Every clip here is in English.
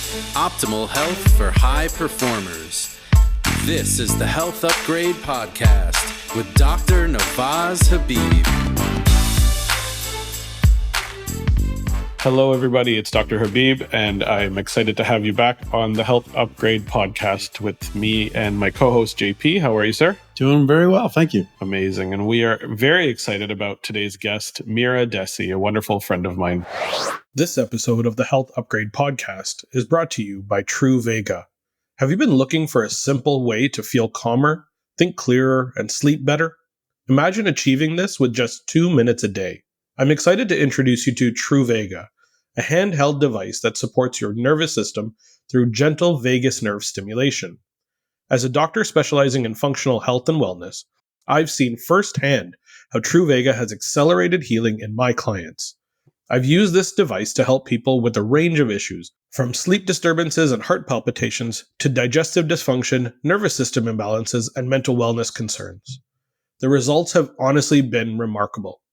Optimal health for high performers. This is the Health Upgrade Podcast with Dr. Nawaz Habib. Hello, everybody. It's Dr. Habib, and I'm excited to have you back on the Health Upgrade Podcast with me and my co-host, JP. How are you, sir? Doing very well. Thank you. Amazing. And we are very excited about today's guest, Mira Dessy, a wonderful friend of mine. This episode of the Health Upgrade Podcast is brought to you by Truvaga. Have you been looking for a simple way to feel calmer, think clearer, and sleep better? Imagine achieving this with just 2 minutes a day. I'm excited to introduce you to Truvaga, a handheld device that supports your nervous system through gentle vagus nerve stimulation. As a doctor specializing in functional health and wellness, I've seen firsthand how Truvaga has accelerated healing in my clients. I've used this device to help people with a range of issues, from sleep disturbances and heart palpitations to digestive dysfunction, nervous system imbalances, and mental wellness concerns. The results have honestly been remarkable.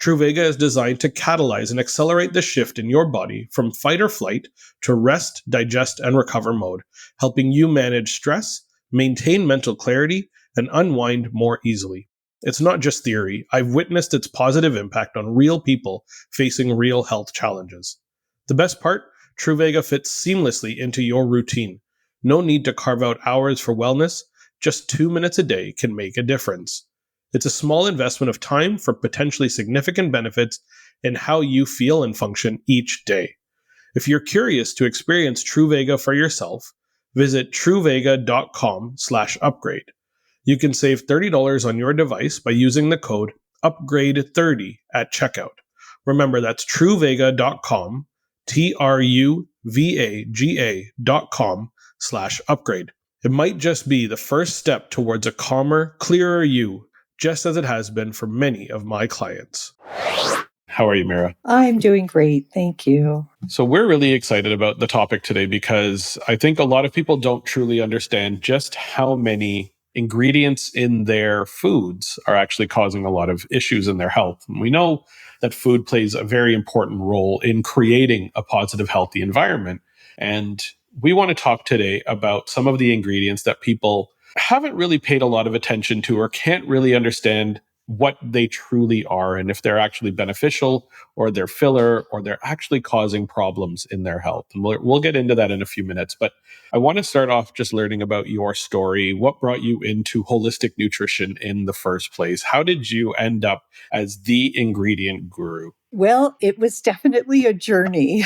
Truvaga is designed to catalyze and accelerate the shift in your body from fight or flight to rest, digest, and recover mode, helping you manage stress, maintain mental clarity, and unwind more easily. It's not just theory. I've witnessed its positive impact on real people facing real health challenges. The best part? Truvaga fits seamlessly into your routine. No need to carve out hours for wellness. Just 2 minutes a day can make a difference. It's a small investment of time for potentially significant benefits in how you feel and function each day. If you're curious to experience Truvaga for yourself, visit truvaga.com/upgrade. You can save $30 on your device by using the code UPGRADE30 at checkout. Remember, that's truvaga.com, truvaga.com/upgrade. It might just be the first step towards a calmer, clearer you, just as it has been for many of my clients. How are you, Mira? I'm doing great. Thank you. So we're really excited about the topic today because I think a lot of people don't truly understand just how many ingredients in their foods are actually causing a lot of issues in their health. And we know that food plays a very important role in creating a positive, healthy environment. And we want to talk today about some of the ingredients that people haven't really paid a lot of attention to or can't really understand what they truly are and if they're actually beneficial or they're filler or they're actually causing problems in their health. And we'll get into that in a few minutes. But I want to start off just learning about your story. What brought you into holistic nutrition in the first place? How did you end up as the ingredient guru? Well, it was definitely a journey.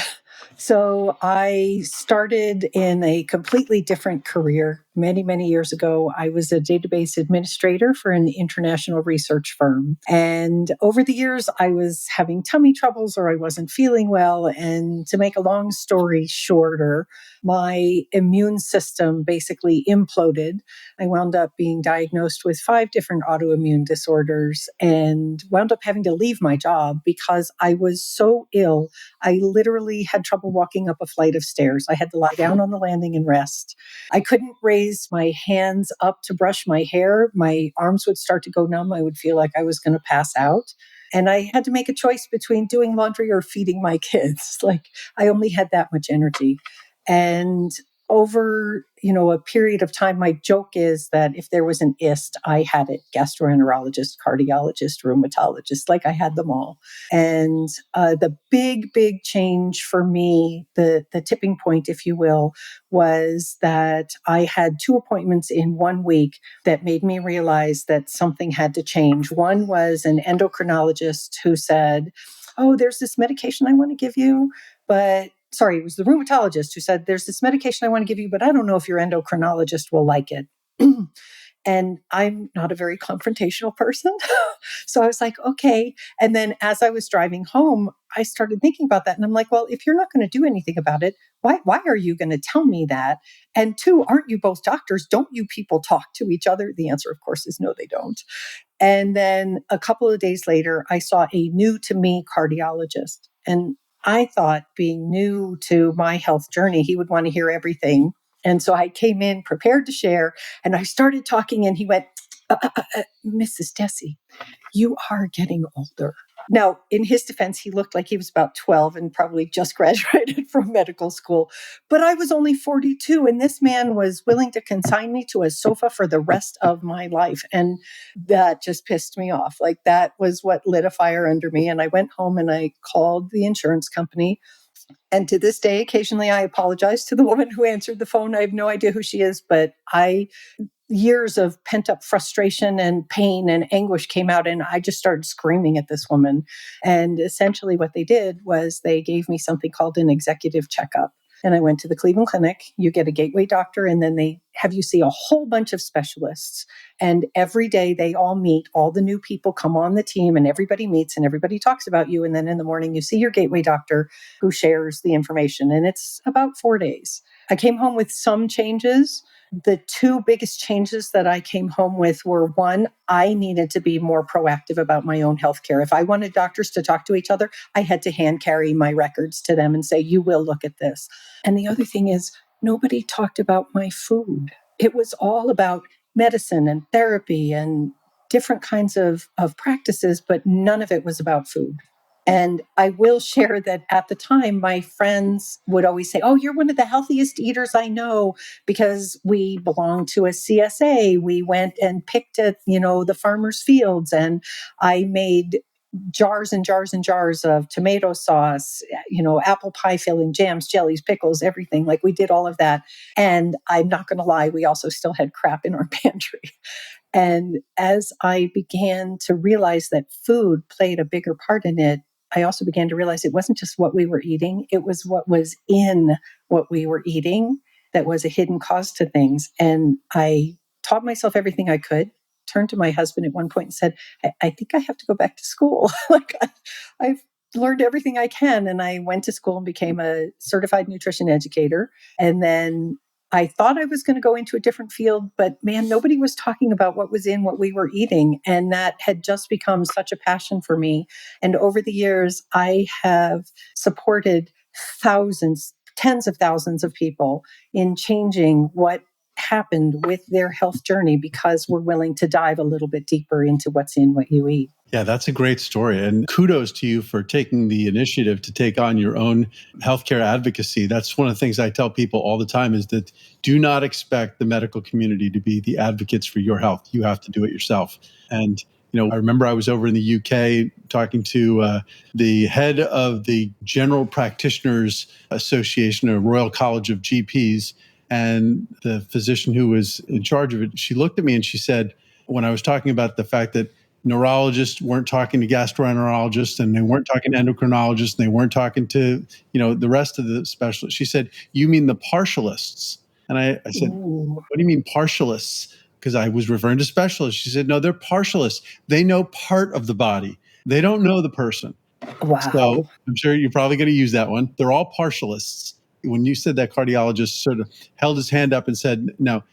So I started in a completely different career many, many years ago. I was a database administrator for an international research firm. And over the years, I was having tummy troubles or I wasn't feeling well. And to make a long story shorter, my immune system basically imploded. I wound up being diagnosed with 5 different autoimmune disorders and wound up having to leave my job because I was so ill. I literally had trouble walking up a flight of stairs. I had to lie down on the landing and rest. I couldn't raise my hands up to brush my hair. My arms would start to go numb. I would feel like I was going to pass out. And I had to make a choice between doing laundry or feeding my kids. Like I only had that much energy. And over, a period of time, my joke is that if there was an IST, I had it: gastroenterologist, cardiologist, rheumatologist, like I had them all. And the big change for me, the tipping point, if you will, was that I had 2 appointments in 1 week that made me realize that something had to change. One was an endocrinologist who said, "Oh, there's this medication I want to give you, but..." Sorry, it was the rheumatologist who said, "There's this medication I want to give you, but I don't know if your endocrinologist will like it." And I'm not a very confrontational person. So I was like, okay. And then as I was driving home, I started thinking about that. And I'm like, well, if you're not going to do anything about it, why are you going to tell me that? And 2, aren't you both doctors? Don't you people talk to each other? The answer, of course, is no, they don't. And then a couple of days later, I saw a new to me cardiologist. And I thought, being new to my health journey, he would want to hear everything. And so I came in prepared to share, and I started talking, and he went, Mrs. Dessy, you are getting older. Now, in his defense, he looked like he was about 12 and probably just graduated from medical school. But I was only 42, and this man was willing to consign me to a sofa for the rest of my life. And that just pissed me off. Like, that was what lit a fire under me. And I went home and I called the insurance company. And to this day, occasionally I apologize to the woman who answered the phone. I have no idea who she is, but years of pent up frustration and pain and anguish came out, and I just started screaming at this woman. And essentially what they did was they gave me something called an executive checkup. And I went to the Cleveland Clinic. You get a gateway doctor, and then they have you see a whole bunch of specialists. And every day they all meet, all the new people come on the team, and everybody meets and everybody talks about you. And then in the morning, you see your gateway doctor who shares the information. And it's about 4 days. I came home with some changes. The two biggest changes that I came home with were, one, I needed to be more proactive about my own healthcare. If I wanted doctors to talk to each other, I had to hand carry my records to them and say, you will look at this. And the other thing is, nobody talked about my food. It was all about medicine and therapy and different kinds of practices, but none of it was about food. And I will share that at the time, my friends would always say, oh, you're one of the healthiest eaters I know, because we belonged to a CSA. We went and picked at, the farmers' fields, and I made jars and jars and jars of tomato sauce, apple pie filling, jams, jellies, pickles, everything. Like, we did all of that. And I'm not going to lie, we also still had crap in our pantry. And as I began to realize that food played a bigger part in it, I also began to realize it wasn't just what we were eating, it was what was in what we were eating that was a hidden cause to things. And I taught myself everything I could, turned to my husband at one point and said, I think I have to go back to school. I've learned everything I can. And I went to school and became a certified nutrition educator. And then I thought I was going to go into a different field, but man, nobody was talking about what was in what we were eating. And that had just become such a passion for me. And over the years, I have supported thousands, tens of thousands of people in changing what happened with their health journey, because we're willing to dive a little bit deeper into what's in what you eat. Yeah, that's a great story. And kudos to you for taking the initiative to take on your own healthcare advocacy. That's one of the things I tell people all the time, is that do not expect the medical community to be the advocates for your health. You have to do it yourself. And I remember I was over in the UK talking to the head of the General Practitioners Association, or Royal College of GPs, and the physician who was in charge of it. She looked at me and she said, when I was talking about the fact that neurologists weren't talking to gastroenterologists, and they weren't talking to endocrinologists, and they weren't talking to, the rest of the specialists. She said, you mean the partialists? And I said, Ooh. what do you mean partialists? Because I was referring to specialists. She said, no, they're partialists. They know part of the body. They don't know the person. Wow. So I'm sure you're probably going to use that one. They're all partialists. When you said that, cardiologist sort of held his hand up and said, no,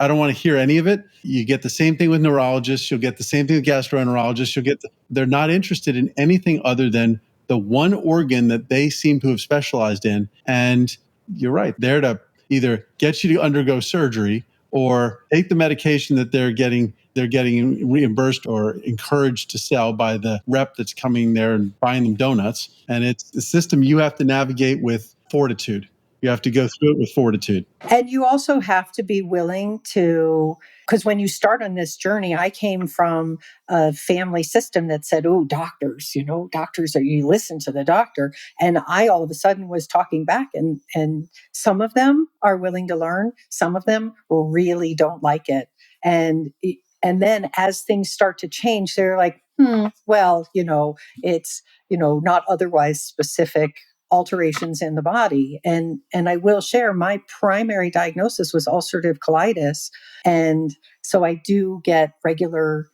I don't want to hear any of it. You get the same thing with neurologists. You'll get the same thing with gastroenterologists. They're not interested in anything other than the one organ that they seem to have specialized in. And you're right. They're to either get you to undergo surgery or take the medication that they're getting reimbursed or encouraged to sell by the rep that's coming there and buying them donuts. And it's the system you have to navigate with fortitude. You have to go through it with fortitude. And you also have to be willing to, because when you start on this journey, I came from a family system that said, oh, doctors, doctors, you listen to the doctor. And I all of a sudden was talking back, and some of them are willing to learn. Some of them really don't like it. And then as things start to change, they're like, well, it's, not otherwise specific alterations in the body. And I will share, my primary diagnosis was ulcerative colitis. And so I do get regular,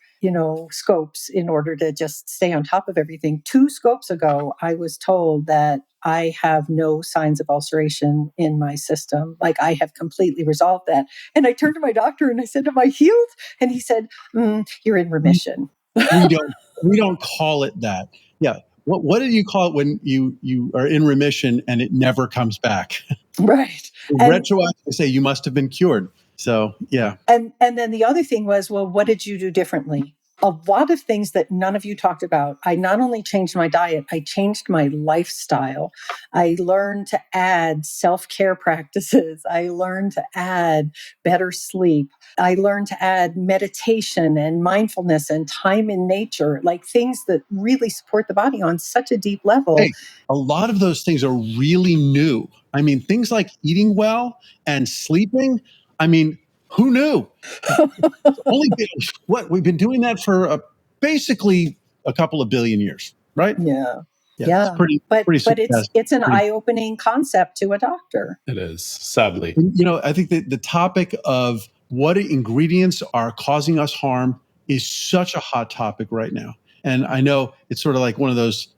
scopes in order to just stay on top of everything. 2 scopes ago, I was told that I have no signs of ulceration in my system. Like, I have completely resolved that. And I turned to my doctor and I said, am I healed? And he said, you're in remission. We don't call it that. Yeah. What did you call it when you are in remission and it never comes back? Right. Retroactively say you must have been cured. So, yeah. And then the other thing was, well, what did you do differently? a lot of things that none of you talked about. I not only changed my diet, I changed my lifestyle. I learned to add self-care practices. I learned to add better sleep. I learned to add meditation and mindfulness and time in nature, like things that really support the body on such a deep level. Hey, a lot of those things are really new. I mean, things like eating well and sleeping. I mean, who knew? Only been, what we've been doing that for basically a couple of billion years, right? Yeah. Yeah, it's Yeah. pretty But it's an pretty. eye-opening concept to a doctor. It is, sadly. You know, I think that the topic of what ingredients are causing us harm is such a hot topic right now. And I know it's sort of like one of those,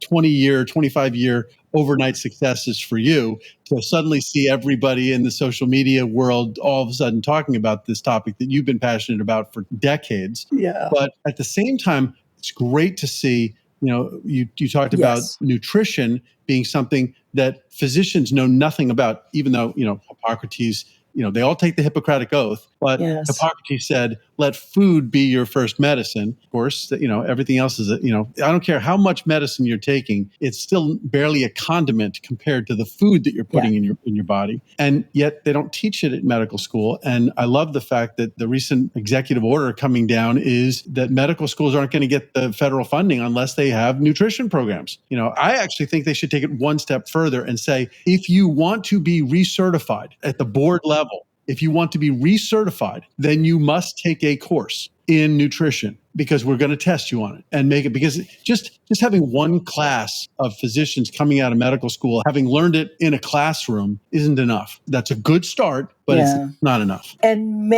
20-year, 25-year overnight successes for you to suddenly see everybody in the social media world all of a sudden talking about this topic that you've been passionate about for decades. Yeah. But at the same time, it's great to see, you talked about Yes. nutrition being something that physicians know nothing about, even though, Hippocrates, they all take the Hippocratic Oath, but Yes. Hippocrates said, let food be your first medicine. Of course, everything else is, I don't care how much medicine you're taking, it's still barely a condiment compared to the food that you're putting in your body. And yet they don't teach it at medical school. And I love the fact that the recent executive order coming down is that medical schools aren't going to get the federal funding unless they have nutrition programs. I actually think they should take it one step further and say, if you want to be recertified at the board level, if you want to be recertified, then you must take a course in nutrition because we're going to test you on it and make it, because just having one class of physicians coming out of medical school, having learned it in a classroom isn't enough. That's a good start, but it's not enough. And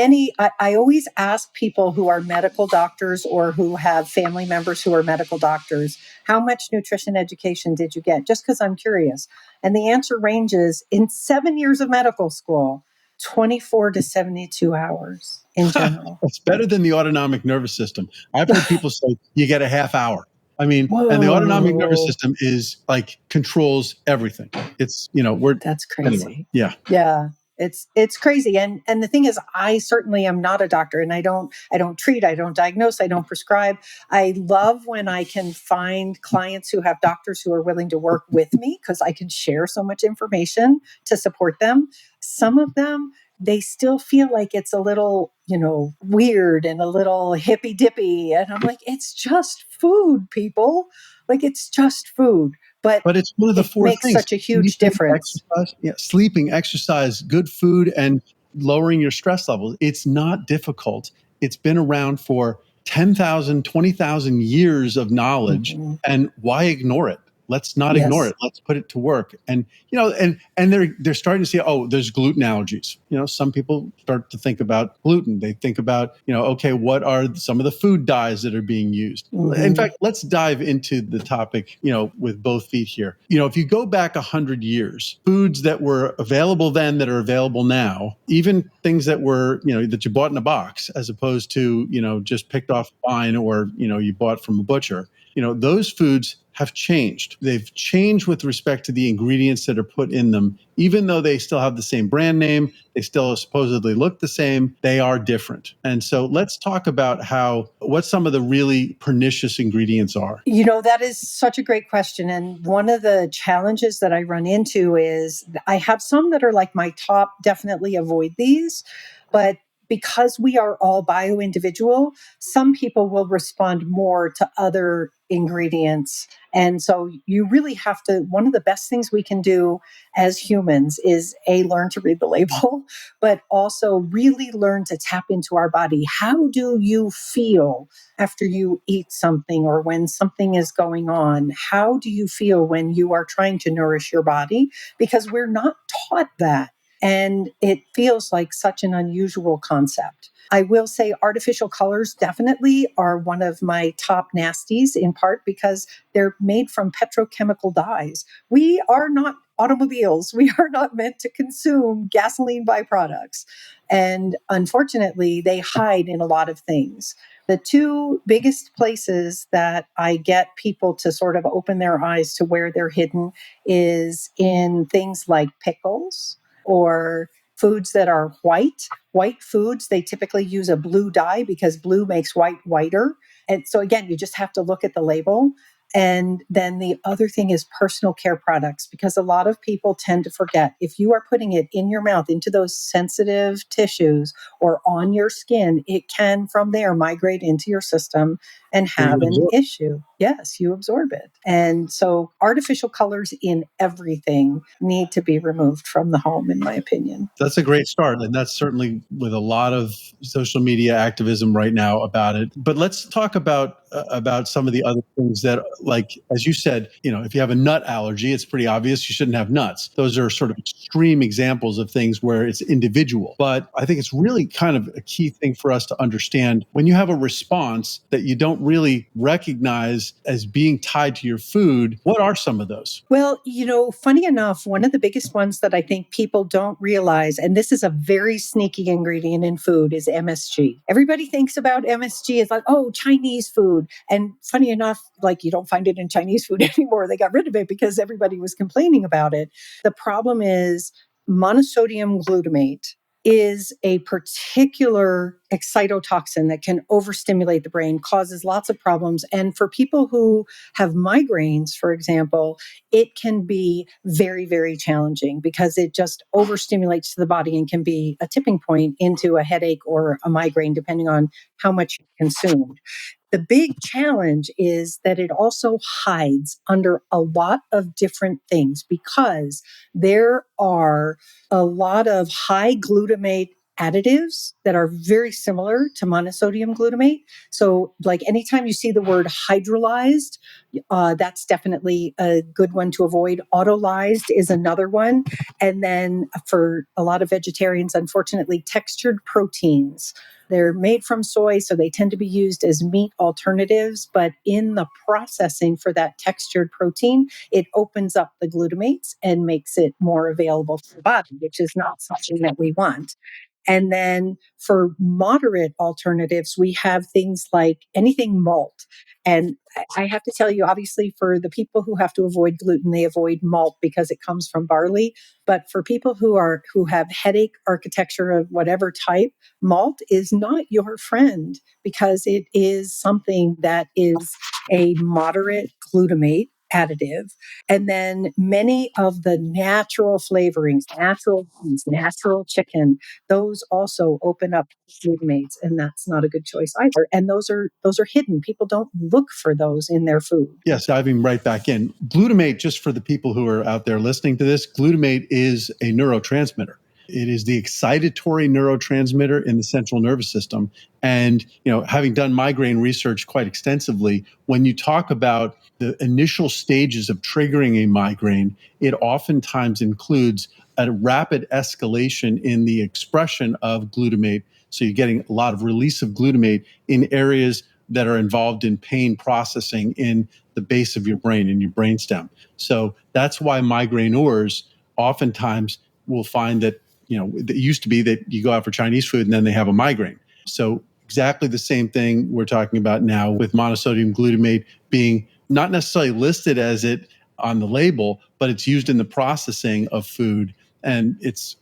I always ask people who are medical doctors or who have family members who are medical doctors, how much nutrition education did you get? Just because I'm curious. And the answer ranges in 7 years of medical school, 24 to 72 hours in general. It's better than the autonomic nervous system. I've heard people say you get a half hour. I mean, Whoa. And the autonomic nervous system is like controls everything. It's, that's crazy. Anyway, yeah. Yeah. It's crazy. And the thing is, I certainly am not a doctor, and I don't treat, I don't diagnose, I don't prescribe. I love when I can find clients who have doctors who are willing to work with me because I can share so much information to support them. Some of them, they still feel like it's a little, weird and a little hippy dippy. And I'm like, it's just food, people. Like, it's just food. But it's one of the four makes things. Such a huge difference. Sleeping, exercise, good food, and lowering your stress levels. It's not difficult. It's been around for 10,000, 20,000 years of knowledge. Mm-hmm. And why ignore it? Let's not ignore it. Let's put it to work. And, and they're starting to see, there's gluten allergies. Some people start to think about gluten. They think about, okay, what are some of the food dyes that are being used? Mm-hmm. In fact, let's dive into the topic, with both feet here. If you go back 100 years, foods that were available then that are available now, even things that were, that you bought in a box as opposed to, just picked off a vine or, you bought from a butcher, those foods have changed. They've changed with respect to the ingredients that are put in them. Even though they still have the same brand name, they still supposedly look the same, they are different. And so let's talk about what some of the really pernicious ingredients are. That is such a great question. And one of the challenges that I run into is I have some that are like my top, definitely avoid these, but because we are all bio-individual, some people will respond more to other ingredients. And so you really have to, one of the best things we can do as humans is learn to read the label, but also really learn to tap into our body. How do you feel after you eat something or when something is going on? How do you feel when you are trying to nourish your body? Because we're not taught that. And it feels like such an unusual concept. I will say artificial colors definitely are one of my top nasties, in part because they're made from petrochemical dyes. We are not automobiles. We are not meant to consume gasoline byproducts. And unfortunately, they hide in a lot of things. The two biggest places that I get people to sort of open their eyes to where they're hidden is in things like pickles or foods that are white foods, they typically use a blue dye because blue makes white whiter. And so again, you just have to look at the label. And then the other thing is personal care products, because a lot of people tend to forget if you are putting it in your mouth, into those sensitive tissues or on your skin, it can from there migrate into your system and have an issue. Yes, you absorb it. And so artificial colors in everything need to be removed from the home, in my opinion. That's a great start. And that's certainly with a lot of social media activism right now about it. But let's talk about some of the other things that, like, as you said, if you have a nut allergy, it's pretty obvious you shouldn't have nuts. Those are sort of extreme examples of things where it's individual. But I think it's really kind of a key thing for us to understand when you have a response that you don't really recognize as being tied to your food. What are some of those? Well, funny enough, one of the biggest ones that I think people don't realize, and this is a very sneaky ingredient in food, is MSG. Everybody thinks about MSG as like, oh, Chinese food. And funny enough, like you don't find it in Chinese food anymore. They got rid of it because everybody was complaining about it. The problem is monosodium glutamate is a particular excitotoxin that can overstimulate the brain, causes lots of problems. And for people who have migraines, for example, it can be very, very challenging because it just overstimulates the body and can be a tipping point into a headache or a migraine, depending on how much you consumed. The big challenge is that it also hides under a lot of different things because there are a lot of high glutamate additives that are very similar to monosodium glutamate. So like anytime you see the word hydrolyzed, that's definitely a good one to avoid. Autolyzed is another one. And then for a lot of vegetarians, unfortunately, textured proteins. They're made from soy, so they tend to be used as meat alternatives. But in the processing for that textured protein, it opens up the glutamates and makes it more available to the body, which is not something that we want. And then for moderate alternatives, we have things like anything malt. And I have to tell you, obviously, for the people who have to avoid gluten, they avoid malt because it comes from barley. But for people who have headache architecture of whatever type, malt is not your friend because it is something that is a moderate glutamate additive. And then many of the natural flavorings, natural cheese, natural chicken, those also open up glutamates, and that's not a good choice either. And those are hidden. People don't look for those in their food. Yes, diving right back in. Glutamate, just for the people who are out there listening to this, glutamate is a neurotransmitter. It is the excitatory neurotransmitter in the central nervous system. And, having done migraine research quite extensively, when you talk about the initial stages of triggering a migraine, it oftentimes includes a rapid escalation in the expression of glutamate. So you're getting a lot of release of glutamate in areas that are involved in pain processing in the base of your brain, in your brainstem. So that's why migraineurs oftentimes will find that, it used to be that you go out for Chinese food and then they have a migraine. So exactly the same thing we're talking about now with monosodium glutamate being not necessarily listed as it on the label, but it's used in the processing of food. And it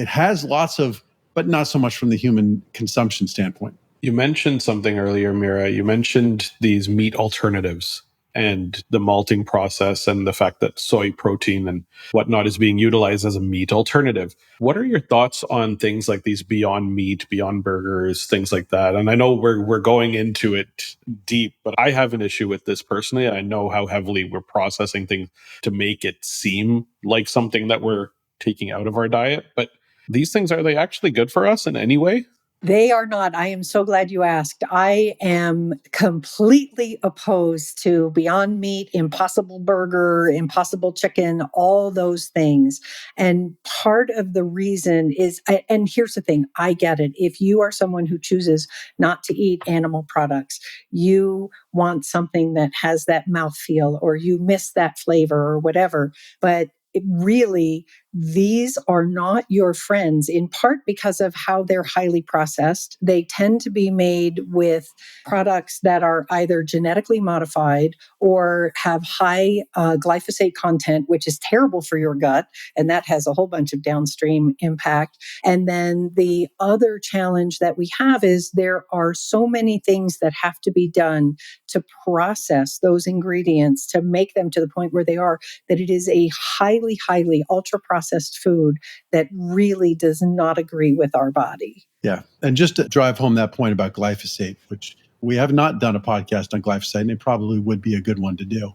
has lots of, but not so much from the human consumption standpoint. You mentioned something earlier, Mira. You mentioned these meat alternatives and the malting process and the fact that soy protein and whatnot is being utilized as a meat alternative. What are your thoughts on things like these Beyond Meat, Beyond Burgers, things like that? And I know we're going into it deep, but I have an issue with this personally. I know how heavily we're processing things to make it seem like something that we're taking out of our diet. But these things, are they actually good for us in any way? They are not. I am so glad you asked. I am completely opposed to Beyond Meat, Impossible Burger, Impossible Chicken, all those things. And part of the reason is, and here's the thing, I get it. If you are someone who chooses not to eat animal products, you want something that has that mouthfeel or you miss that flavor or whatever. But really, these are not your friends, in part because of how they're highly processed. They tend to be made with products that are either genetically modified or have high glyphosate content, which is terrible for your gut. And that has a whole bunch of downstream impact. And then the other challenge that we have is there are so many things that have to be done to process those ingredients to make them to the point where they are, that it is a highly, highly ultra processed food that really does not agree with our body. Yeah. And just to drive home that point about glyphosate, which we have not done a podcast on glyphosate, and it probably would be a good one to do,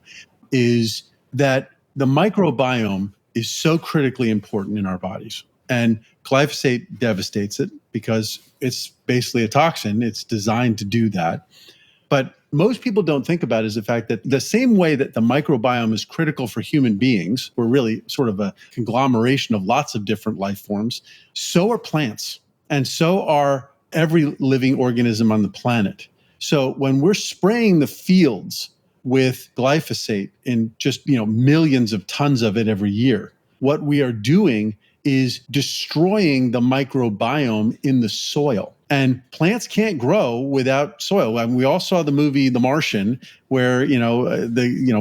is that the microbiome is so critically important in our bodies. And glyphosate devastates it because it's basically a toxin. It's designed to do that. But most people don't think about is the fact that the same way that the microbiome is critical for human beings, we're really sort of a conglomeration of lots of different life forms, so are plants. And so are every living organism on the planet. So when we're spraying the fields with glyphosate in just, millions of tons of it every year, what we are doing is destroying the microbiome in the soil. And plants can't grow without soil. I mean, we all saw the movie The Martian, where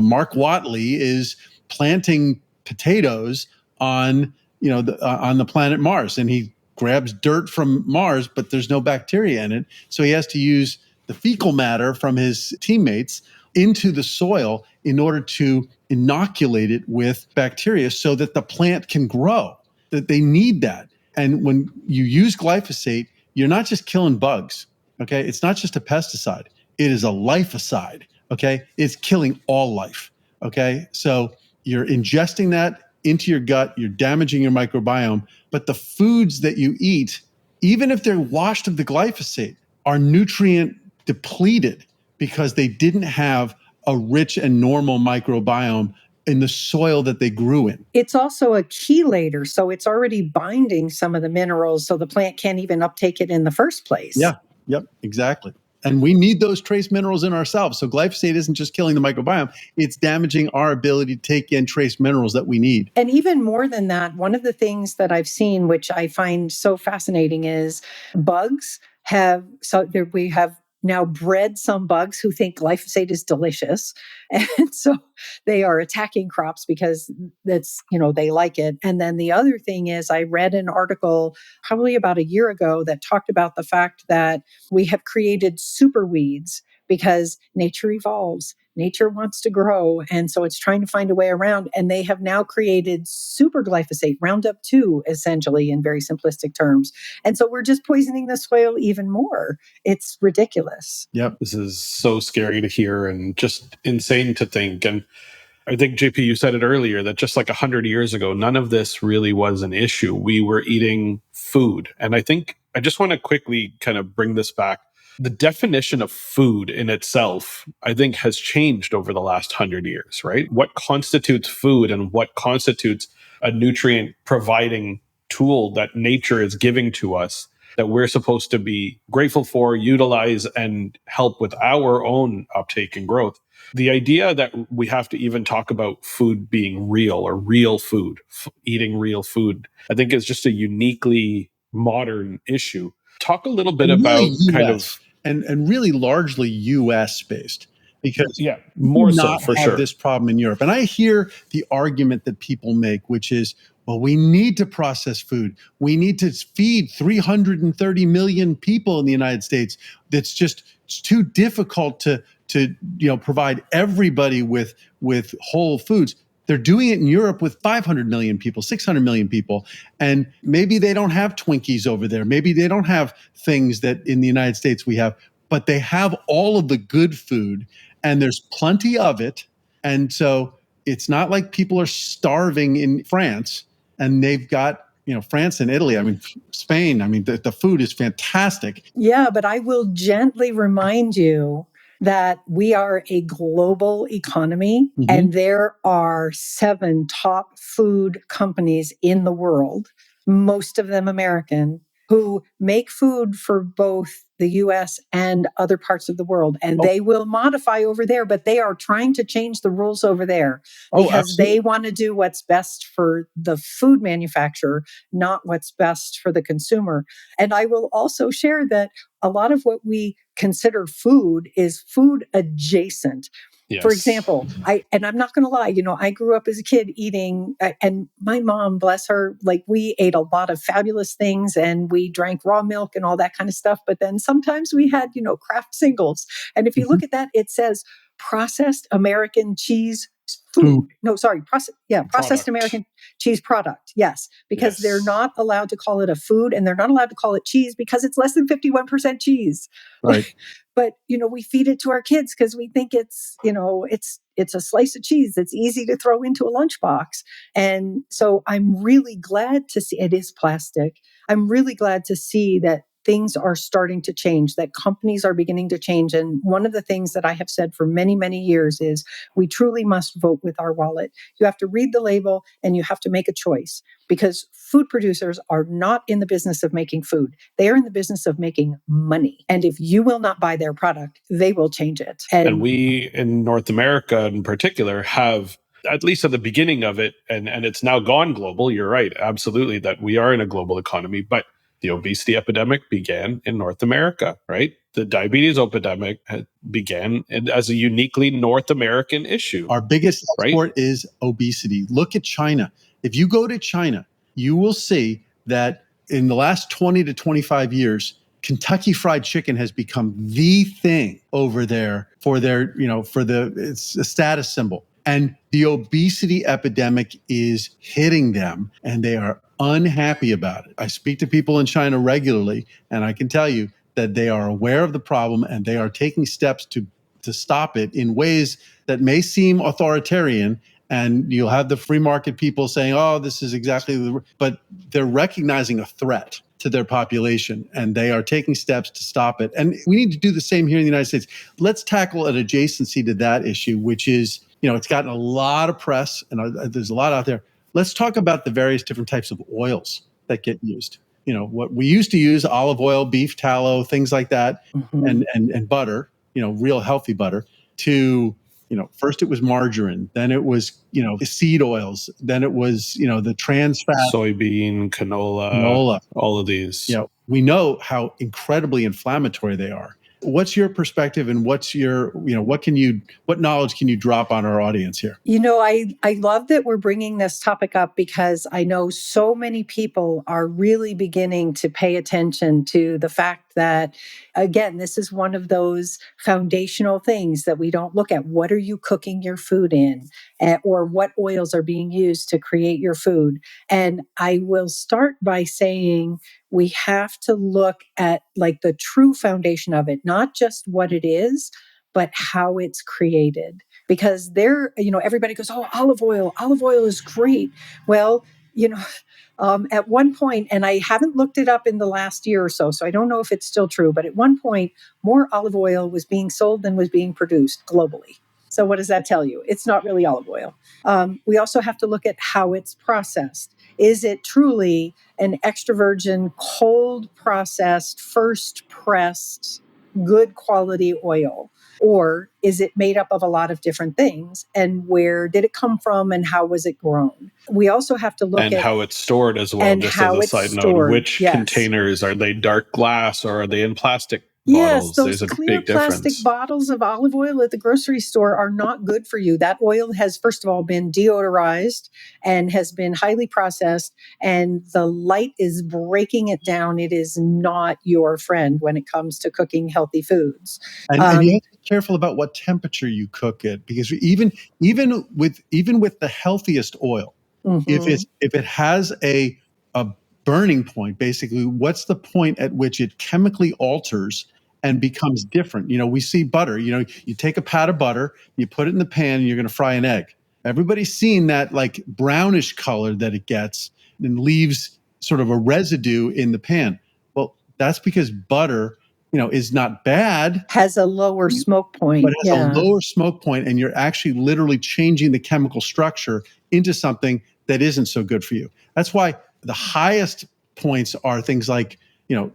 Mark Watley is planting potatoes on on the planet Mars, and he grabs dirt from Mars, but there's no bacteria in it, so he has to use the fecal matter from his teammates into the soil in order to inoculate it with bacteria so that the plant can grow. That they need that. And when you use glyphosate, you're not just killing bugs, okay? It's not just a pesticide. It is a lifecide, okay? It's killing all life, okay? So you're ingesting that into your gut, you're damaging your microbiome, but the foods that you eat, even if they're washed of the glyphosate, are nutrient depleted because they didn't have a rich and normal microbiome in the soil that they grew in. It's also a chelator, so it's already binding some of the minerals, so the plant can't even uptake it in the first place. Yeah, yep, exactly. And we need those trace minerals in ourselves. So glyphosate isn't just killing the microbiome, it's damaging our ability to take in trace minerals that we need. And even more than that, one of the things that I've seen, which I find so fascinating, is bugs have, we have now bred some bugs who think glyphosate is delicious. And so they are attacking crops because they like it. And then the other thing is, I read an article probably about a year ago that talked about the fact that we have created super weeds because nature evolves. Nature wants to grow. And so it's trying to find a way around. And they have now created super glyphosate, Roundup 2, essentially, in very simplistic terms. And so we're just poisoning the soil even more. It's ridiculous. Yep. This is so scary to hear and just insane to think. And I think, JP, you said it earlier that just like 100 years ago, none of this really was an issue. We were eating food. And I think I just want to quickly kind of bring this back. The definition of food in itself, I think, has changed over the last 100 years, right? What constitutes food and what constitutes a nutrient providing tool that nature is giving to us that we're supposed to be grateful for, utilize, and help with our own uptake and growth. The idea that we have to even talk about food being real or real food, eating real food, I think is just a uniquely modern issue. Talk a little bit And about really kind US, of and really largely US based, because more do so not for have sure. this problem in Europe. And I hear the argument that people make, which is, well, we need to process food. We need to feed 330 million people in the United States. It's too difficult to provide everybody with whole foods. They're doing it in Europe with 500 million people, 600 million people. And maybe they don't have Twinkies over there. Maybe they don't have things that in the United States we have, but they have all of the good food and there's plenty of it. And so it's not like people are starving in France and they've got, France and Italy. I mean, Spain. I mean, the food is fantastic. Yeah, but I will gently remind you that we are a global economy and there are 7 top food companies in the world, most of them American, who make food for both the US and other parts of the world. And they will modify over there, but they are trying to change the rules over there because they want to do what's best for the food manufacturer, not what's best for the consumer. And I will also share that a lot of what we consider food is food adjacent. Yes. For example, I'm not going to lie, I grew up as a kid eating, and my mom, bless her, like we ate a lot of fabulous things and we drank raw milk and all that kind of stuff. But then sometimes we had, craft singles. And if you look at that, it says processed American cheese food. No, sorry, processed American cheese product. Yes, because they're not allowed to call it a food and they're not allowed to call it cheese because it's less than 51% cheese. Right. But, we feed it to our kids because we think it's a slice of cheese that's easy to throw into a lunchbox. And so I'm really glad to see it is plastic. I'm really glad to see that things are starting to change, that companies are beginning to change. And one of the things that I have said for many, many years is we truly must vote with our wallet. You have to read the label and you have to make a choice because food producers are not in the business of making food. They are in the business of making money. And if you will not buy their product, they will change it. And we in North America in particular have, at least at the beginning of it, and it's now gone global. You're right, absolutely, that we are in a global economy, but the obesity epidemic began in North America, right? The diabetes epidemic began as a uniquely North American issue. Our biggest export is obesity. Look at China. If you go to China, you will see that in the last 20 to 25 years, Kentucky Fried Chicken has become the thing over there for their, it's a status symbol. And the obesity epidemic is hitting them and they are unhappy about it. I speak to people in China regularly, and I can tell you that they are aware of the problem and they are taking steps to stop it in ways that may seem authoritarian. And you'll have the free market people saying, oh, this is exactly but they're recognizing a threat to their population and they are taking steps to stop it. And we need to do the same here in the United States. Let's tackle an adjacency to that issue, which is, it's gotten a lot of press and there's a lot out there. Let's talk about the various different types of oils that get used. What we used to use, olive oil, beef tallow, things like that, and butter, real healthy butter, to, first it was margarine, then it was, seed oils, then it was, the trans fat. Soybean, canola, all of these. We know how incredibly inflammatory they are. What's your perspective and what's your, what knowledge can you drop on our audience here? I love that we're bringing this topic up because I know so many people are really beginning to pay attention to the fact that, again, this is one of those foundational things that we don't look at. What are you cooking your food in? Or what oils are being used to create your food? And I will start by saying we have to look at like the true foundation of it, not just what it is, but how it's created. Because everybody goes, oh, olive oil is great. Well, at one point, and I haven't looked it up in the last year or so I don't know if it's still true, but at one point, more olive oil was being sold than was being produced globally. So what does that tell you? It's not really olive oil. We also have to look at how it's processed. Is it truly an extra virgin, cold processed, first pressed, good quality oil? Or is it made up of a lot of different things? And where did it come from and how was it grown? We also have to look at how it's stored as well, just as a side note. Which containers, are they dark glass or are they in plastic bottles? Yes, those clear plastic bottles of olive oil at the grocery store are not good for you. That oil has, first of all, been deodorized and has been highly processed, and the light is breaking it down. It is not your friend when it comes to cooking healthy foods. And you have to be careful about what temperature you cook it, because even with the healthiest oil, if it has a burning point, basically, what's the point at which it chemically alters and becomes different? We see butter, you take a pat of butter, you put it in the pan and you're going to fry an egg. Everybody's seen that like brownish color that it gets and leaves sort of a residue in the pan. Well, that's because butter, is not bad. Has a lower smoke point. But has a lower smoke point, and you're actually literally changing the chemical structure into something that isn't so good for you. That's why the highest points are things like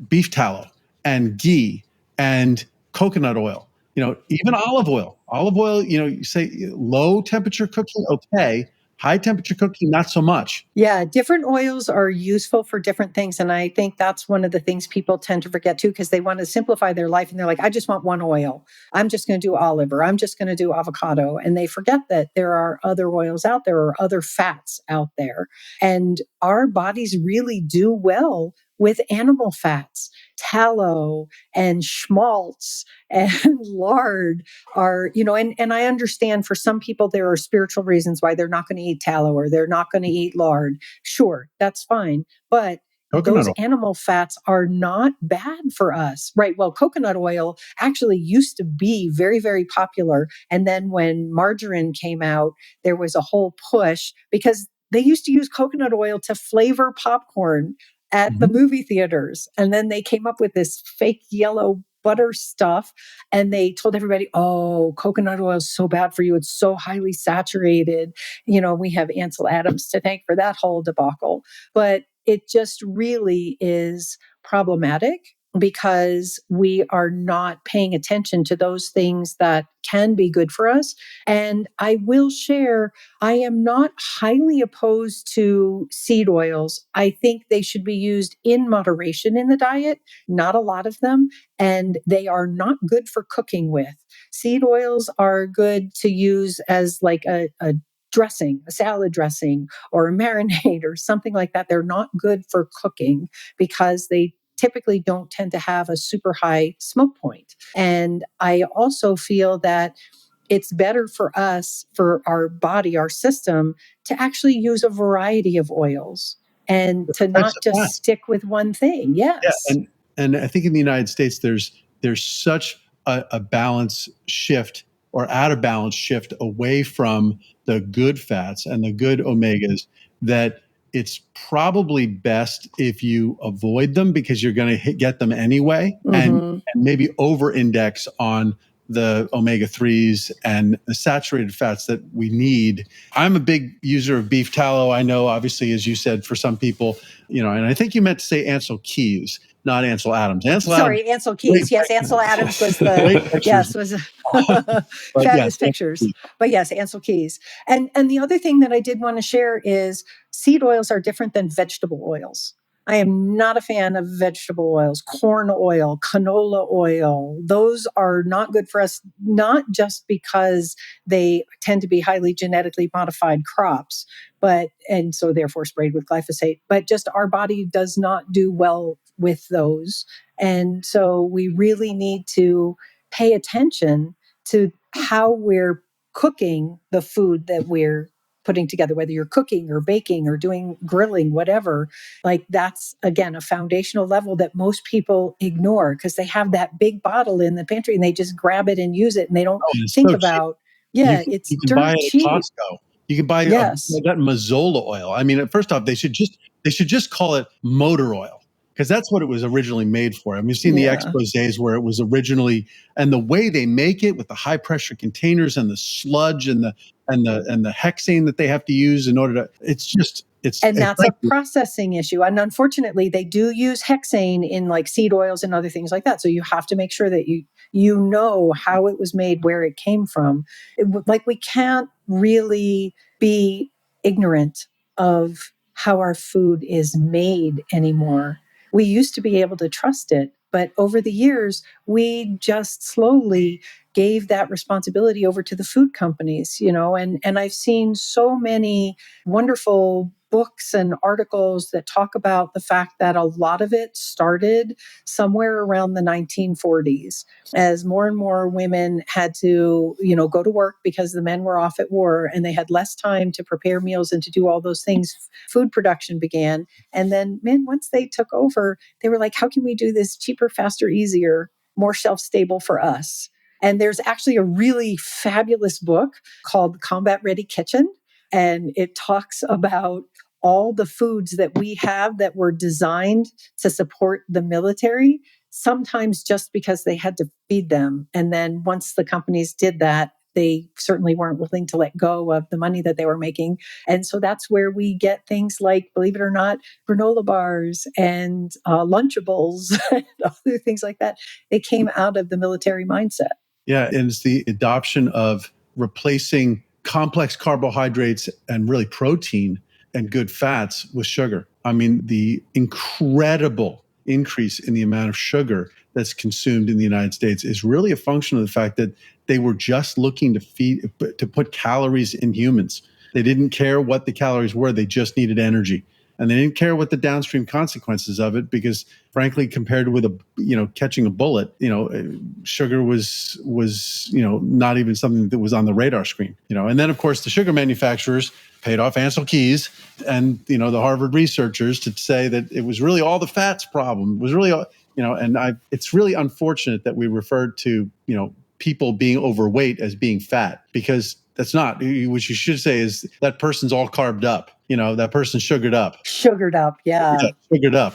beef tallow and ghee and coconut oil, even olive oil. Olive oil, you say low temperature cooking, okay. High temperature cooking, not so much. Yeah, different oils are useful for different things. And I think that's one of the things people tend to forget too, because they want to simplify their life and they're like, I just want one oil. I'm just going to do olive, or I'm just going to do avocado. And they forget that there are other oils out there or other fats out there. And our bodies really do well with animal fats. Tallow and schmaltz and lard are, and I understand for some people there are spiritual reasons why they're not going to eat tallow or they're not going to eat lard. Sure, that's fine. But Coconut those oil. animal fats are not bad for us, right? Well, coconut oil actually used to be very, very popular. And then when margarine came out, there was a whole push because they used to use coconut oil to flavor popcorn at the movie theaters. And then they came up with this fake yellow butter stuff and they told everybody, oh, coconut oil is so bad for you. It's so highly saturated. We have Ansel Adams to thank for that whole debacle. But it just really is problematic because we are not paying attention to those things that can be good for us. And I will share, I am not highly opposed to seed oils. I think they should be used in moderation in the diet, not a lot of them, and they are not good for cooking with. Seed oils are good to use as like a dressing, a salad dressing, or a marinade or something like that. They're not good for cooking because they typically don't tend to have a super high smoke point. And I also feel that it's better for us, for our body, our system, to actually use a variety of oils and to Types not of just fat. stick with one thing. Yeah, Yes. and I think in the United States there's such a balance shift or out of balance shift away from the good fats and the good omegas that it's probably best if you avoid them because you're going to get them anyway, and maybe over index on the omega-3s and the saturated fats that we need. I'm a big user of beef tallow. I know, obviously, as you said, for some people, and I think you meant to say Ansel Keys, not Ansel Adams. Sorry, Ansel Keys. Yes, Ansel Adams was fabulous pictures. But yes, Ansel Keys. And the other thing that I did want to share is seed oils are different than vegetable oils. I am not a fan of vegetable oils, corn oil, canola oil. Those are not good for us, not just because they tend to be highly genetically modified crops, and so therefore sprayed with glyphosate, but just our body does not do well with those. And so we really need to pay attention to how we're cooking the food that we're putting together, whether you're cooking or baking or doing grilling, whatever. Like that's, again, a foundational level that most people ignore because they have that big bottle in the pantry and they just grab it and use it and they don't think about, it's you can buy dirt it cheap. at Costco. You can buy Yes. that Mazola oil. I mean, first off, they should just call it motor oil because that's what it was originally made for. I mean, you've seen the exposés where it was originally, and the way they make it with the high pressure containers and the sludge and the hexane that they have to use in order to, that's a processing issue. And unfortunately, they do use hexane in like seed oils and other things like that. So you have to make sure that you know how it was made, where it came from. Like we can't really be ignorant of how our food is made anymore. We used to be able to trust it, but over the years, we just slowly gave that responsibility over to the food companies, and I've seen so many wonderful books and articles that talk about the fact that a lot of it started somewhere around the 1940s as more and more women had to, go to work because the men were off at war and they had less time to prepare meals and to do all those things. Food production began. And then men, once they took over, they were like, how can we do this cheaper, faster, easier, more shelf-stable for us? And there's actually a really fabulous book called Combat Ready Kitchen. And it talks about all the foods that we have that were designed to support the military, sometimes just because they had to feed them. And then once the companies did that, they certainly weren't willing to let go of the money that they were making. And so that's where we get things like, believe it or not, granola bars and Lunchables and other things like that. They came out of the military mindset. Yeah, and it's the adoption of replacing complex carbohydrates and really protein and good fats with sugar. I mean, the incredible increase in the amount of sugar that's consumed in the United States is really a function of the fact that they were just looking to put calories in humans. They didn't care what the calories were, they just needed energy. And they didn't care what the downstream consequences of it, because frankly, compared with catching a bullet, sugar was not even something that was on the radar screen. And then of course the sugar manufacturers paid off Ansel Keys and the Harvard researchers to say that it was really all the fats problem. It was really it's really unfortunate that we referred to people being overweight as being fat, because that's not what you should say is that person's all carved up. That person's sugared up. Sugared up, yeah. Sugared up.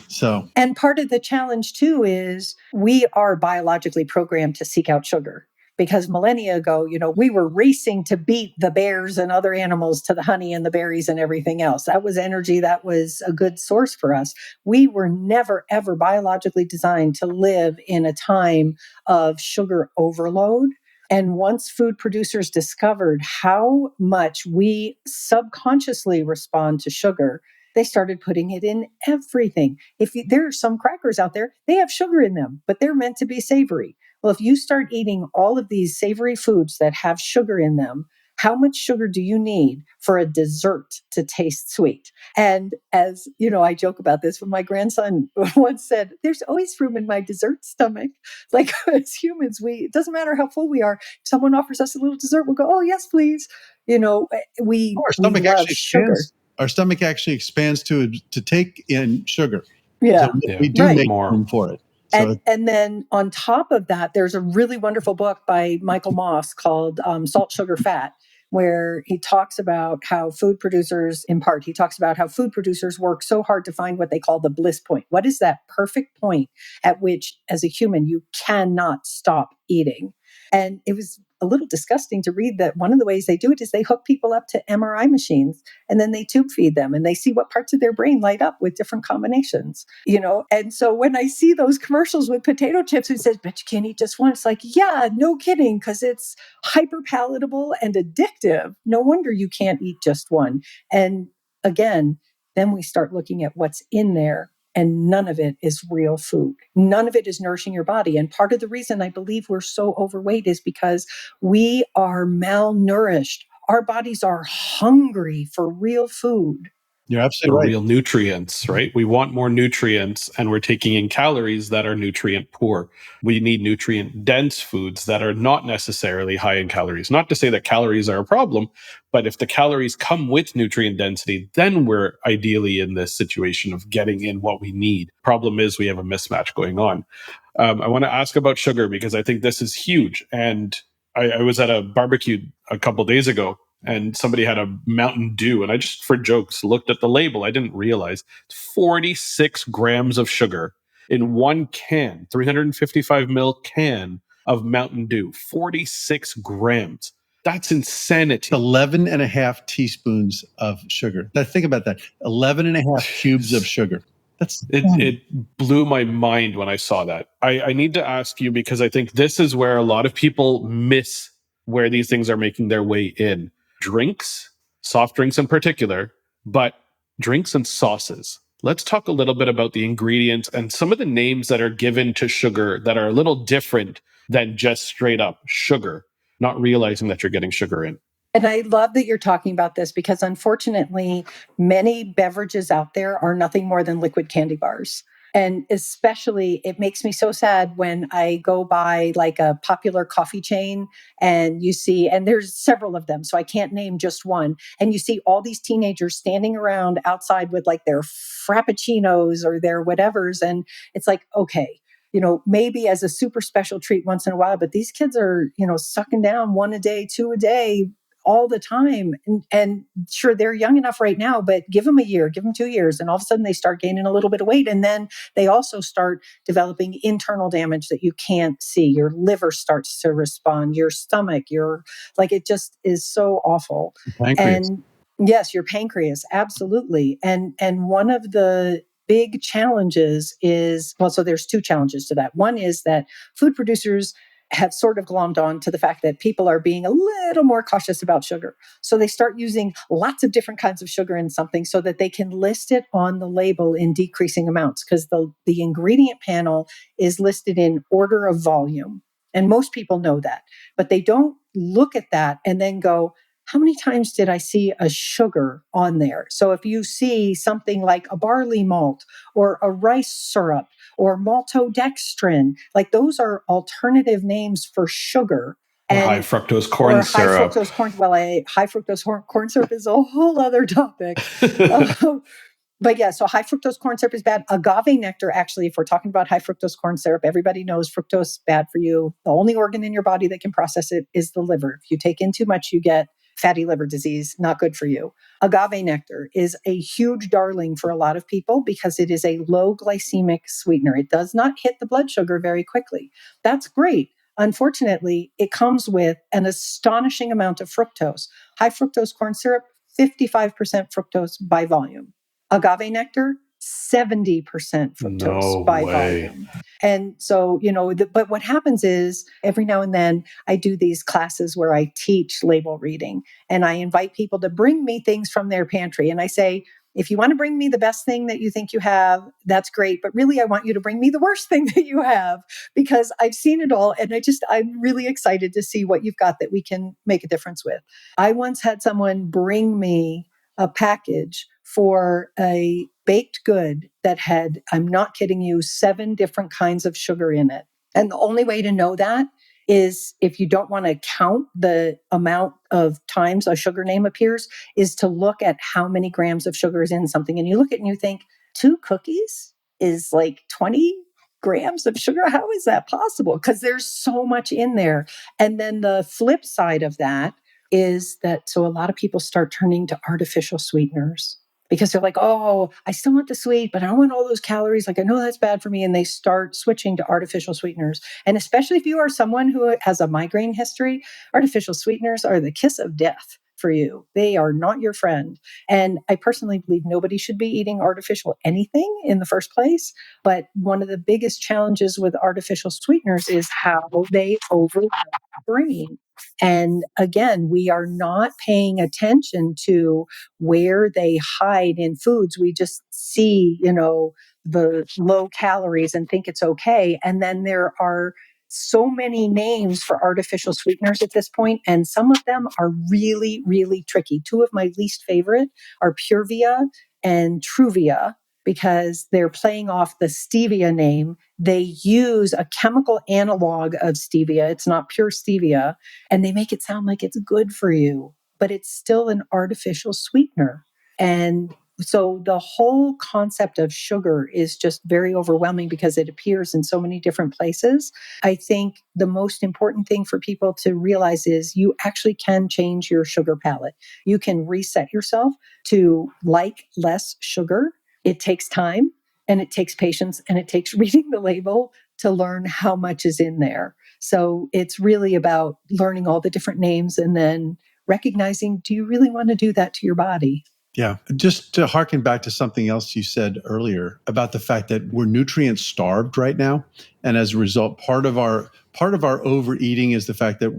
So, and part of the challenge too is we are biologically programmed to seek out sugar. Because millennia ago, we were racing to beat the bears and other animals to the honey and the berries and everything else. That was energy. That was a good source for us. We were never, ever biologically designed to live in a time of sugar overload. And once food producers discovered how much we subconsciously respond to sugar, they started putting it in everything. There are some crackers out there, they have sugar in them, but they're meant to be savory. Well, if you start eating all of these savory foods that have sugar in them, how much sugar do you need for a dessert to taste sweet? And as I joke about this, when my grandson once said, "There's always room in my dessert stomach." Like as humans, it doesn't matter how full we are. If someone offers us a little dessert, we'll go, "Oh yes, please." We love sugar. Our stomach actually expands to take in sugar. Yeah, so we do make more room for it. And then on top of that, there's a really wonderful book by Michael Moss called Salt, Sugar, Fat, where he talks about how food producers work so hard to find what they call the bliss point. What is that perfect point at which, as a human, you cannot stop eating? And it was a little disgusting to read that one of the ways they do it is they hook people up to MRI machines and then they tube feed them and they see what parts of their brain light up with different combinations, And so when I see those commercials with potato chips, it says, "But you can't eat just one." It's like, yeah, no kidding, because it's hyper palatable and addictive. No wonder you can't eat just one. And again, then we start looking at what's in there. And none of it is real food. None of it is nourishing your body. And part of the reason I believe we're so overweight is because we are malnourished. Our bodies are hungry for real food. You're For absolutely right. real nutrients, right? We want more nutrients and we're taking in calories that are nutrient poor. We need nutrient dense foods that are not necessarily high in calories. Not to say that calories are a problem, but if the calories come with nutrient density, then we're ideally in this situation of getting in what we need. Problem is we have a mismatch going on. I want to ask about sugar because I think this is huge. And I was at a barbecue a couple days ago and somebody had a Mountain Dew, and I just, for jokes, looked at the label. I didn't realize 46 grams of sugar in one can, 355 ml can of Mountain Dew. 46 grams. That's insanity. 11 and a half teaspoons of sugar. Now, think about that. 11 and a half cubes of sugar. It blew my mind when I saw that. I need to ask you, because I think this is where a lot of people miss where these things are making their way in. Drinks, soft drinks in particular, but drinks and sauces. Let's talk a little bit about the ingredients and some of the names that are given to sugar that are a little different than just straight up sugar, not realizing that you're getting sugar in. And I love that you're talking about this because unfortunately, many beverages out there are nothing more than liquid candy bars. And especially, it makes me so sad when I go by like a popular coffee chain and you see, and there's several of them, so I can't name just one. And you see all these teenagers standing around outside with like their frappuccinos or their whatevers. And it's like, okay, maybe as a super special treat once in a while, but these kids are, sucking down one a day, two a day, all the time. And sure, they're young enough right now, but give them a year, give them 2 years, and all of a sudden they start gaining a little bit of weight. And then they also start developing internal damage that you can't see. Your liver starts to respond, your stomach, it just is so awful. Pancreas. And yes, your pancreas, absolutely. And one of the big challenges is, well, so there's two challenges to that. One is that food producers have sort of glommed on to the fact that people are being a little more cautious about sugar. So they start using lots of different kinds of sugar in something so that they can list it on the label in decreasing amounts, because the ingredient panel is listed in order of volume. And most people know that, but they don't look at that and then go, how many times did I see a sugar on there? So if you see something like a barley malt or a rice syrup or maltodextrin, like those are alternative names for sugar. Or high fructose corn syrup. High fructose corn syrup is a whole other topic. But yeah, so high fructose corn syrup is bad. Agave nectar, actually, if we're talking about high fructose corn syrup, everybody knows fructose is bad for you. The only organ in your body that can process it is the liver. If you take in too much, you get fatty liver disease, not good for you. Agave nectar is a huge darling for a lot of people because it is a low glycemic sweetener. It does not hit the blood sugar very quickly. That's great. Unfortunately, it comes with an astonishing amount of fructose. High fructose corn syrup, 55% fructose by volume. Agave nectar, 70% fructose by volume. And so, but what happens is every now and then I do these classes where I teach label reading, and I invite people to bring me things from their pantry. And I say, if you want to bring me the best thing that you think you have, that's great. But really, I want you to bring me the worst thing that you have, because I've seen it all. And I'm really excited to see what you've got that we can make a difference with. I once had someone bring me a package for a baked good that had, I'm not kidding you, 7 different kinds of sugar in it. And the only way to know that is, if you don't want to count the amount of times a sugar name appears, is to look at how many grams of sugar is in something. And you look at it and you think, 2 cookies is like 20 grams of sugar. How is that possible? Because there's so much in there. And then the flip side of that is that, so a lot of people start turning to artificial sweeteners because they're like, oh, I still want the sweet, but I don't want all those calories. Like, I know that's bad for me. And they start switching to artificial sweeteners. And especially if you are someone who has a migraine history, artificial sweeteners are the kiss of death for you. They are not your friend. And I personally believe nobody should be eating artificial anything in the first place. But one of the biggest challenges with artificial sweeteners is how they overwhelm the brain. And again, we are not paying attention to where they hide in foods. We just see, the low calories and think it's okay. And then there are so many names for artificial sweeteners at this point, and some of them are really, really tricky. 2 of my least favorite are Purvia and Truvia, because they're playing off the stevia name. They use a chemical analog of stevia. It's not pure stevia, and they make it sound like it's good for you, but it's still an artificial sweetener. And so the whole concept of sugar is just very overwhelming because it appears in so many different places. I think the most important thing for people to realize is you actually can change your sugar palate. You can reset yourself to like less sugar. It takes time, and it takes patience, and it takes reading the label to learn how much is in there. So it's really about learning all the different names and then recognizing, do you really want to do that to your body? Yeah. Just to harken back to something else you said earlier about the fact that we're nutrient starved right now. And as a result, part of our overeating is the fact that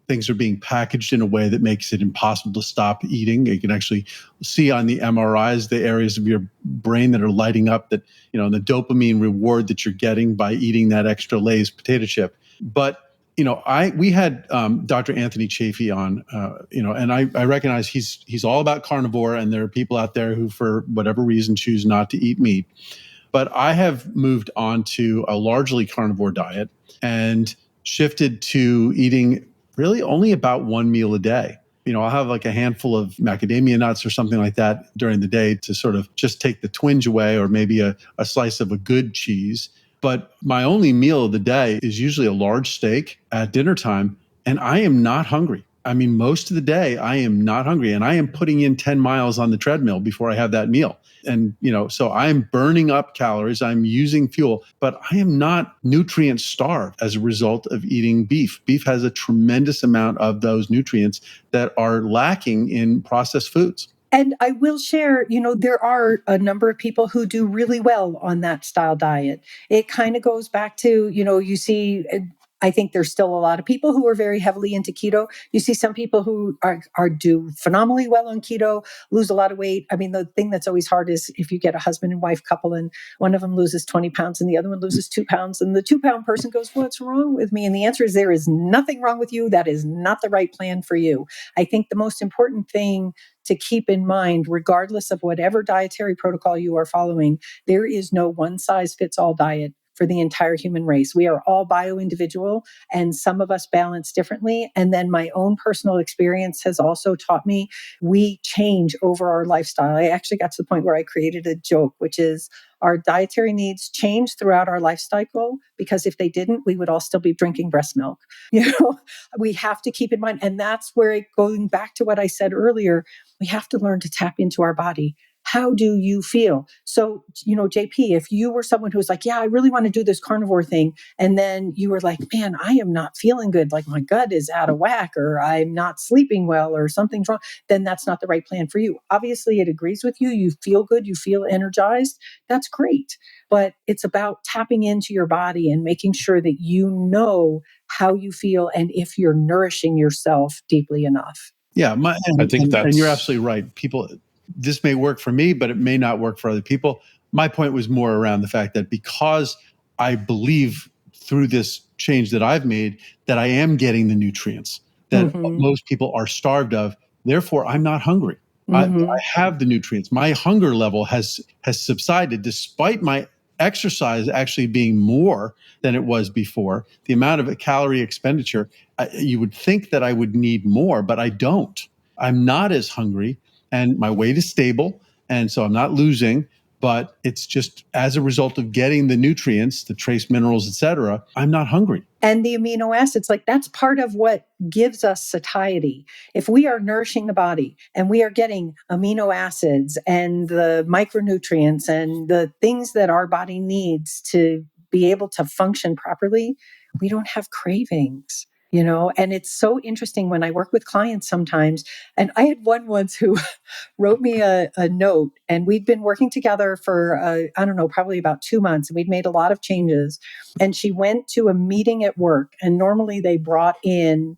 things are being packaged in a way that makes it impossible to stop eating. You can actually see on the MRIs the areas of your brain that are lighting up, that, the dopamine reward that you're getting by eating that extra Lay's potato chip. But we had Dr. Anthony Chafee on, and I recognize he's all about carnivore, and there are people out there who, for whatever reason, choose not to eat meat. But I have moved on to a largely carnivore diet and shifted to eating really only about 1 meal a day. I'll have like a handful of macadamia nuts or something like that during the day to sort of just take the twinge away, or maybe a slice of a good cheese. But my only meal of the day is usually a large steak at dinner time, and I am not hungry. I mean, most of the day I am not hungry, and I am putting in 10 miles on the treadmill before I have that meal. And, so I'm burning up calories, I'm using fuel, but I am not nutrient starved as a result of eating beef. Beef has a tremendous amount of those nutrients that are lacking in processed foods. And I will share, there are a number of people who do really well on that style diet. It kind of goes back to, you see, I think there's still a lot of people who are very heavily into keto. You see some people who are do phenomenally well on keto, lose a lot of weight. I mean, the thing that's always hard is if you get a husband and wife couple and one of them loses 20 pounds and the other one loses 2 pounds, and the 2 pound person goes, "What's wrong with me?" And the answer is there is nothing wrong with you. That is not the right plan for you. I think the most important thing to keep in mind, regardless of whatever dietary protocol you are following, there is no one size fits all diet for the entire human race. We are all bio-individual, and some of us balance differently. And then my own personal experience has also taught me we change over our lifestyle. I actually got to the point where I created a joke, which is our dietary needs change throughout our life cycle, because if they didn't, we would all still be drinking breast milk. We have to keep in mind. And that's where, going back to what I said earlier, we have to learn to tap into our body. How do you feel? So, JP, if you were someone who was like, yeah, I really want to do this carnivore thing, and then you were like, man, I am not feeling good, like my gut is out of whack, or I'm not sleeping well, or something's wrong, then that's not the right plan for you. Obviously, it agrees with you. You feel good. You feel energized. That's great. But it's about tapping into your body and making sure that you know how you feel and if you're nourishing yourself deeply enough. Yeah, I think and you're that's absolutely right. People, this may work for me, but it may not work for other people. My point was more around the fact that because I believe through this change that I've made that I am getting the nutrients that most people are starved of. Therefore, I'm not hungry. I have the nutrients. My hunger level has subsided despite my exercise actually being more than it was before. The amount of calorie expenditure, you would think that I would need more, but I don't. I'm not as hungry, and my weight is stable, and so I'm not losing. But it's just as a result of getting the nutrients, the trace minerals, et cetera, I'm not hungry. And the amino acids, like that's part of what gives us satiety. If we are nourishing the body and we are getting amino acids and the micronutrients and the things that our body needs to be able to function properly, we don't have cravings. And it's so interesting when I work with clients sometimes. And I had one once who wrote me a note, and we'd been working together for, I don't know, probably about 2 months. And we'd made a lot of changes. And she went to a meeting at work, and normally they brought in,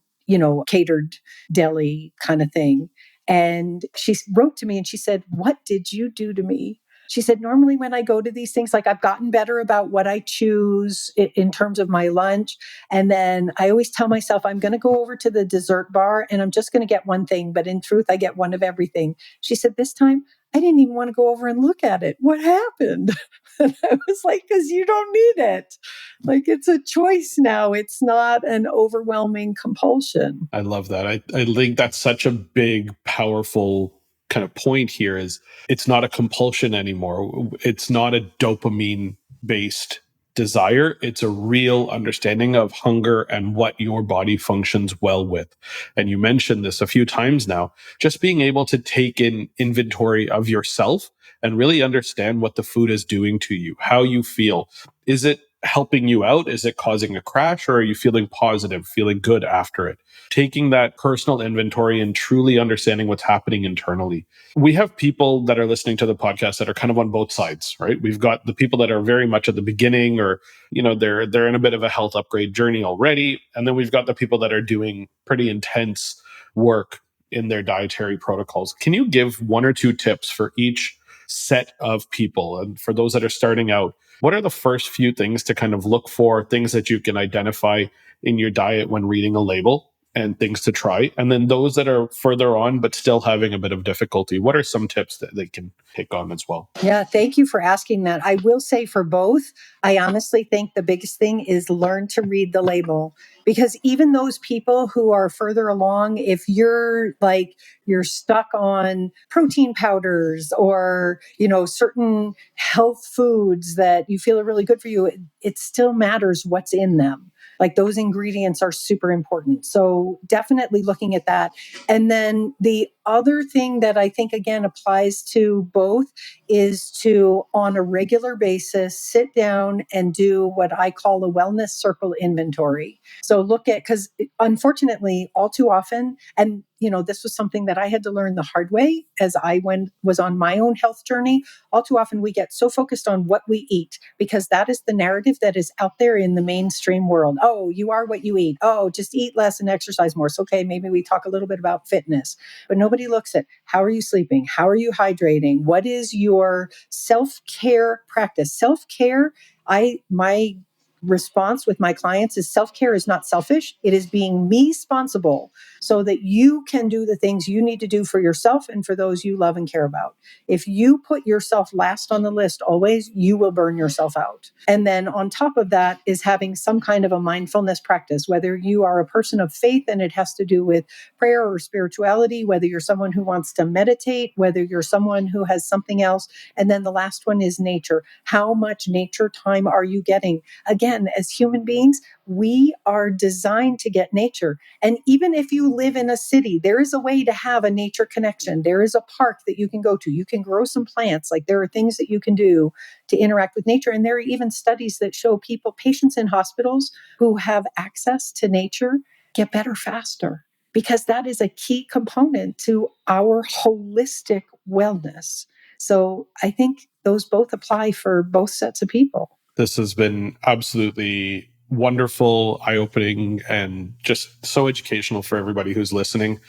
catered deli kind of thing. And she wrote to me and she said, "What did you do to me?" She said, "Normally when I go to these things, like I've gotten better about what I choose in terms of my lunch. And then I always tell myself I'm going to go over to the dessert bar and I'm just going to get one thing. But in truth, I get one of everything." She said, "This time, I didn't even want to go over and look at it. What happened?" And I was like, "Because you don't need it. Like, it's a choice now. It's not an overwhelming compulsion." I love that. I think that's such a big, powerful kind of point here is it's not a compulsion anymore. It's not a dopamine based desire. It's a real understanding of hunger and what your body functions well with. And you mentioned this a few times now, just being able to take in inventory of yourself and really understand what the food is doing to you, how you feel. Is it helping you out? Is it causing a crash, or are you feeling positive, feeling good after it? Taking that personal inventory and truly understanding what's happening internally. We have people that are listening to the podcast that are kind of on both sides, right? We've got the people that are very much at the beginning, or they're in a bit of a health upgrade journey already, and then we've got the people that are doing pretty intense work in their dietary protocols. Can you give one or two tips for each set of people? And for those that are starting out, what are the first few things to kind of look for, things that you can identify in your diet when reading a label, and things to try? And then those that are further on but still having a bit of difficulty, what are some tips that they can take on as well? Yeah, thank you for asking that. I will say for both, I honestly think the biggest thing is learn to read the label. Because even those people who are further along, if you're stuck on protein powders or, certain health foods that you feel are really good for you, it still matters what's in them. Like those ingredients are super important. So definitely looking at that. And then the other thing that I think again applies to both is to, on a regular basis, sit down and do what I call a wellness circle inventory. So look at, because unfortunately, all too often, and this was something that I had to learn the hard way as I was on my own health journey. All too often, we get so focused on what we eat because that is the narrative that is out there in the mainstream world. Oh, you are what you eat. Oh, just eat less and exercise more. So, okay, maybe we talk a little bit about fitness, but nobody looks at how are you sleeping? How are you hydrating? What is your self-care practice? Self-care, my response with my clients is self-care is not selfish. It is being me-sponsible so that you can do the things you need to do for yourself and for those you love and care about. If you put yourself last on the list always, you will burn yourself out. And then on top of that is having some kind of a mindfulness practice, whether you are a person of faith and it has to do with prayer or spirituality, whether you're someone who wants to meditate, whether you're someone who has something else. And then the last one is nature. How much nature time are you getting? Again, as human beings, we are designed to get nature. And even if you live in a city, there is a way to have a nature connection. There is a park that you can go to. You can grow some plants. Like there are things that you can do to interact with nature. And there are even studies that show patients in hospitals who have access to nature get better faster, because that is a key component to our holistic wellness. So I think those both apply for both sets of people. This has been absolutely wonderful, eye-opening, and just so educational for everybody who's listening.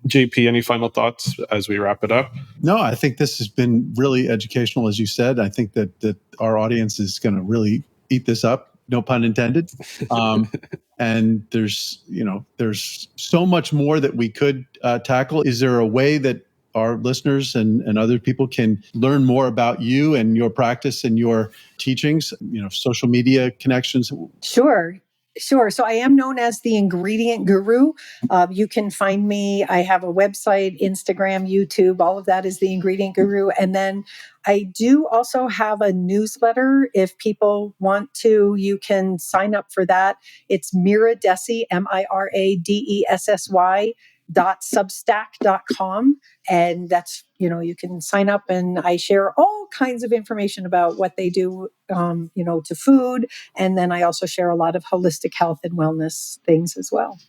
JP, any final thoughts as we wrap it up? No, I think this has been really educational, as you said. I think that our audience is going to really eat this up, no pun intended. And there's so much more that we could tackle. Is there a way that our listeners and other people can learn more about you and your practice and your teachings, social media connections? Sure. So I am known as the ingredient guru. You can find me. I have a website, Instagram, YouTube, all of that is the ingredient guru. And then I do also have a newsletter. If people want to, you can sign up for that. It's Mira Dessy, MiraDessy.substack.com. And that's, you can sign up and I share all kinds of information about what they do, to food. And then I also share a lot of holistic health and wellness things as well.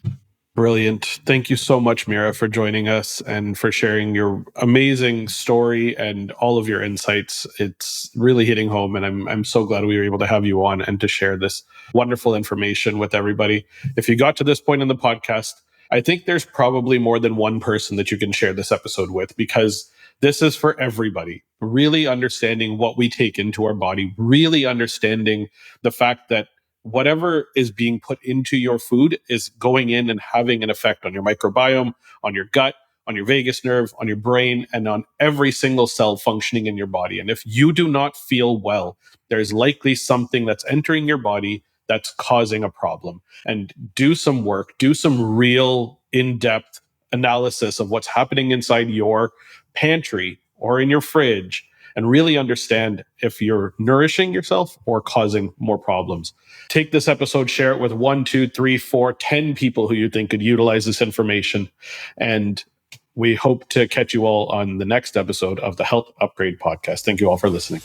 Brilliant. Thank you so much, Mira, for joining us and for sharing your amazing story and all of your insights. It's really hitting home, and I'm so glad we were able to have you on and to share this wonderful information with everybody. If you got to this point in the podcast, I think there's probably more than one person that you can share this episode with, because this is for everybody. Really understanding what we take into our body, really understanding the fact that whatever is being put into your food is going in and having an effect on your microbiome, on your gut, on your vagus nerve, on your brain, and on every single cell functioning in your body. And if you do not feel well, there's likely something that's entering your body that's causing a problem. And do some work, do some real in-depth analysis of what's happening inside your pantry or in your fridge, and really understand if you're nourishing yourself or causing more problems. Take this episode, share it with 1, 2, 3, 4, 10 people who you think could utilize this information. And we hope to catch you all on the next episode of the Health Upgrade Podcast. Thank you all for listening.